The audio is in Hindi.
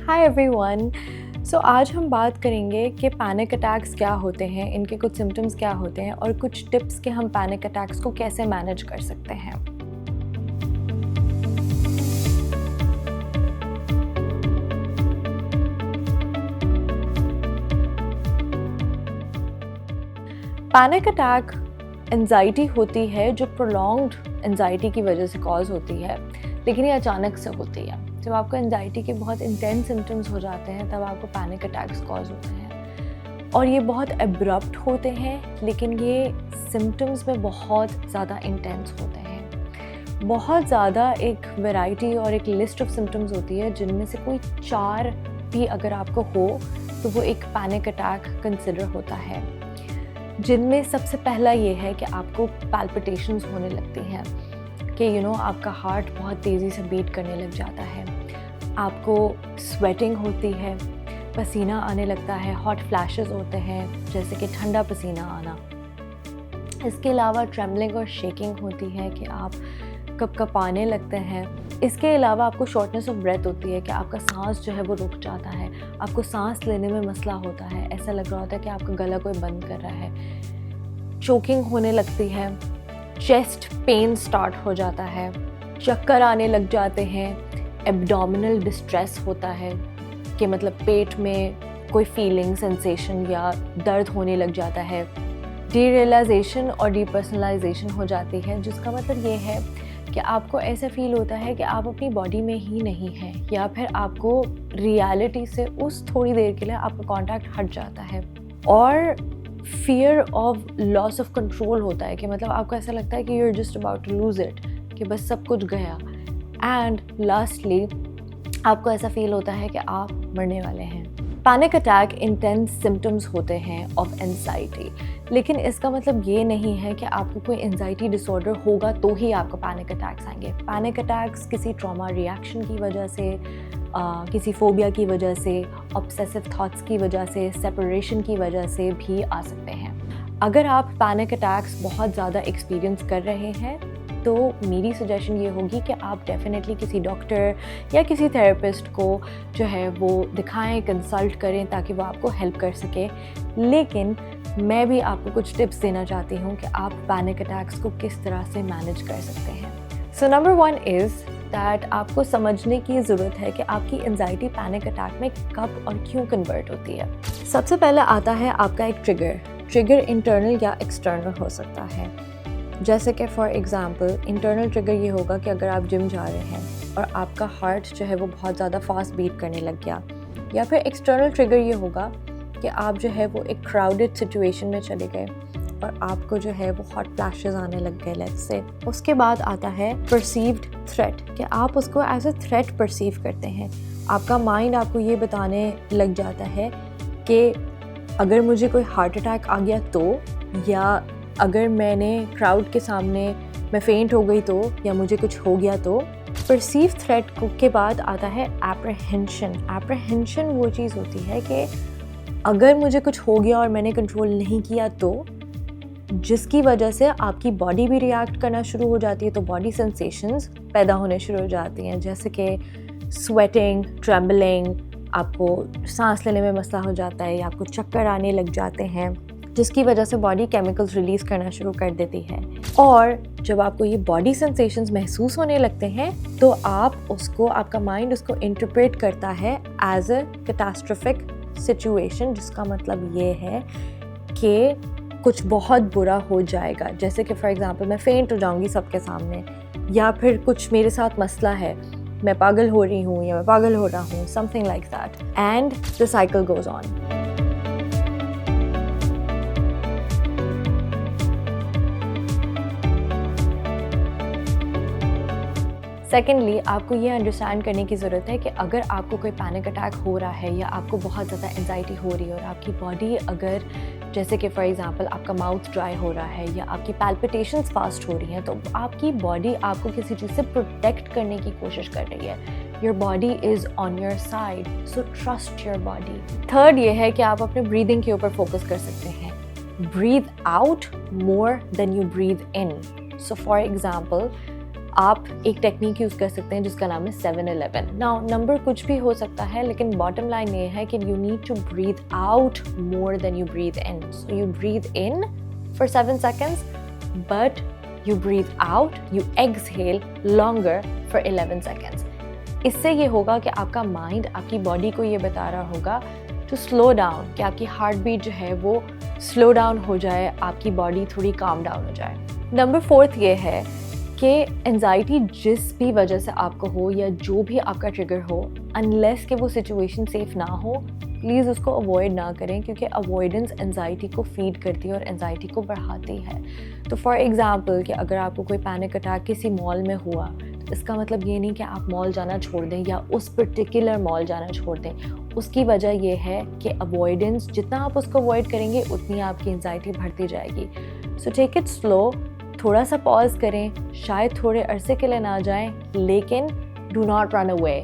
Hi everyone. आज हम बात करेंगे कि पैनिक अटैक्स क्या होते हैं, इनके कुछ सिम्टम्स क्या होते हैं और कुछ टिप्स कि हम पैनिक अटैक्स को कैसे मैनेज कर सकते हैं। पैनिक अटैक एंजाइटी होती है जो प्रोलॉन्ग्ड एंजाइटी की वजह से कॉज होती है, लेकिन ये अचानक से होती है। जब आपको एंजाइटी के बहुत इंटेंस सिम्टम्स हो जाते हैं तब आपको पैनिक अटैक्स कॉज होते हैं और ये बहुत एब्रप्ट होते हैं, लेकिन ये सिम्टम्स में बहुत ज़्यादा इंटेंस होते हैं। बहुत ज़्यादा एक वैरायटी और एक लिस्ट ऑफ सिम्टम्स होती है जिनमें से कोई 4 भी अगर आपको हो तो वो एक पैनिक अटैक कंसिडर होता है। जिनमें सबसे पहला ये है कि आपको पैल्पिटेशंस होने लगती हैं कि आपका हार्ट बहुत तेज़ी से बीट करने लग जाता है, आपको स्वेटिंग होती है, पसीना आने लगता है, हॉट फ्लैशेस होते हैं जैसे कि ठंडा पसीना आना। इसके अलावा ट्रेम्बलिंग और शेकिंग होती है कि आप कँपाने लगते हैं। इसके अलावा आपको शॉर्टनेस ऑफ ब्रेथ होती है कि आपका सांस जो है वो रुक जाता है, आपको सांस लेने में मसला होता है, ऐसा लग रहा होता है कि आपका गला कोई बंद कर रहा है। चोकिंग होने लगती है, चेस्ट पेन स्टार्ट हो जाता है, चक्कर आने लग जाते हैं, एब्डोमिनल डिस्ट्रेस होता है कि मतलब पेट में कोई फीलिंग सेंसेशन या दर्द होने लग जाता है। डीरियलाइजेशन और डीपर्सनलाइजेशन हो जाती है, जिसका मतलब ये है कि आपको ऐसा फील होता है कि आप अपनी बॉडी में ही नहीं हैं, या फिर आपको रियलिटी से उस थोड़ी देर के लिए आपका कांटेक्ट हट जाता है। और fear of loss of control होता है कि मतलब आपको ऐसा लगता है कि you are just about to lose it, कि बस सब कुछ गया। एंड लास्टली आपको ऐसा फील होता है कि आप मरने वाले हैं। पैनिक अटैक इंटेंस सिम्टम्स होते हैं ऑफ एंजाइटी, लेकिन इसका मतलब ये नहीं है कि आपको कोई एंजाइटी डिसऑर्डर होगा तो ही आपको पैनिक अटैक्स आएंगे। पैनिक अटैक्स किसी ट्रॉमा रिएक्शन की वजह से, किसी फोबिया की वजह से, ऑब्सेसिव थॉट्स की वजह से, सेपरेशन की वजह से भी आ सकते हैं। अगर आप पैनिक अटैक्स बहुत ज़्यादा एक्सपीरियंस कर रहे हैं तो मेरी सजेशन ये होगी कि आप डेफिनेटली किसी डॉक्टर या किसी थेरेपिस्ट को जो है वो दिखाएं, कंसल्ट करें ताकि वो आपको हेल्प कर सके। लेकिन मैं भी आपको कुछ टिप्स देना चाहती हूँ कि आप पैनिक अटैक्स को किस तरह से मैनेज कर सकते हैं। सो नंबर 1 इज़ दैट आपको समझने की ज़रूरत है कि आपकी एंजाइटी पैनिक अटैक में कब और क्यों कन्वर्ट होती है। सबसे पहले आता है आपका एक ट्रिगर इंटरनल या एक्सटर्नल हो सकता है। जैसे कि फॉर एग्ज़ाम्पल इंटरनल ट्रिगर ये होगा कि अगर आप जिम जा रहे हैं और आपका हार्ट जो है वो बहुत ज़्यादा फास्ट बीट करने लग गया, या फिर एक्सटर्नल ट्रिगर ये होगा कि आप जो है वो एक क्राउडेड सिचुएशन में चले गए और आपको जो है वो हॉट फ्लैशेस आने लग गए लेट्स से। उसके बाद आता है परसीव्ड थ्रेट, कि आप उसको एज अ थ्रेट परसीव करते हैं। आपका माइंड आपको ये बताने लग जाता है कि अगर मुझे कोई हार्ट अटैक आ गया तो, या अगर मैंने क्राउड के सामने मैं फेंट हो गई तो, या मुझे कुछ हो गया तो। परसीव थ्रेट के बाद आता है एप्रहेंशन वो चीज़ होती है कि अगर मुझे कुछ हो गया और मैंने कंट्रोल नहीं किया तो, जिसकी वजह से आपकी बॉडी भी रिएक्ट करना शुरू हो जाती है, तो बॉडी सेंसेशंस पैदा होने शुरू हो जाती हैं, जैसे कि स्वेटिंग, ट्रेम्बलिंग, आपको सांस लेने में मसला हो जाता है या आपको चक्कर आने लग जाते हैं, जिसकी वजह से बॉडी केमिकल्स रिलीज़ करना शुरू कर देती है। और जब आपको ये बॉडी सेंसेशंस महसूस होने लगते हैं तो आपका माइंड उसको इंटरप्रेट करता है एज अ कैटास्ट्रोफिक सिचुएशन, जिसका मतलब ये है कि कुछ बहुत बुरा हो जाएगा। जैसे कि फॉर एग्जांपल मैं फेंट हो जाऊंगी सबके सामने, या फिर कुछ मेरे साथ मसला है, मैं पागल हो रही हूँ या मैं पागल हो रहा हूँ, something like that, and the cycle goes on. Secondly आपको ये अंडरस्टैंड करने की ज़रूरत है कि अगर आपको कोई पैनिक अटैक हो रहा है या आपको बहुत ज़्यादा एंजाइटी हो रही है और आपकी बॉडी अगर, जैसे कि फॉर एग्जांपल आपका माउथ ड्राई हो रहा है या आपकी पैल्पिटेशंस फास्ट हो रही हैं, तो आपकी बॉडी आपको किसी चीज़ से प्रोटेक्ट करने की कोशिश कर रही है। Your body is on your side, so trust your body. Third ये है कि आप अपने ब्रीदिंग के ऊपर फोकस कर सकते हैं। Breathe out more than you breathe in. So for example आप एक टेक्निक यूज़ कर सकते हैं जिसका नाम है 7-11। नाउ नंबर कुछ भी हो सकता है, लेकिन बॉटम लाइन ये है कि you need to breathe out more than you breathe in. So you breathe in for 7 seconds, but you breathe out, you exhale longer for 11 seconds. इससे ये होगा कि आपका माइंड आपकी बॉडी को ये बता रहा होगा टू स्लो डाउन, कि आपकी हार्ट बीट जो है वो स्लो डाउन हो जाए, आपकी बॉडी थोड़ी काम डाउन हो जाए। नंबर 4 ये है कि एंजाइटी जिस भी वजह से आपको हो या जो भी आपका ट्रिगर हो, अनलेस कि वो सिचुएशन सेफ ना हो, प्लीज़ उसको अवॉइड ना करें, क्योंकि अवॉइडेंस एंजाइटी को फीड करती है और एंजाइटी को बढ़ाती है। तो फॉर एग्ज़ाम्पल कि अगर आपको कोई पैनिक अटैक किसी मॉल में हुआ, तो इसका मतलब ये नहीं कि आप मॉल जाना छोड़ दें या उस पर्टिकुलर मॉल जाना छोड़ दें। उसकी वजह ये है कि अवॉइडेंस, जितना आप उसको अवॉइड करेंगे उतनी आपकी एंजाइटी बढ़ती जाएगी। सो टेक इट स्लो, थोड़ा सा पॉज करें, शायद थोड़े अरसे के लिए ना जाएं, लेकिन डू नॉट रन अवे।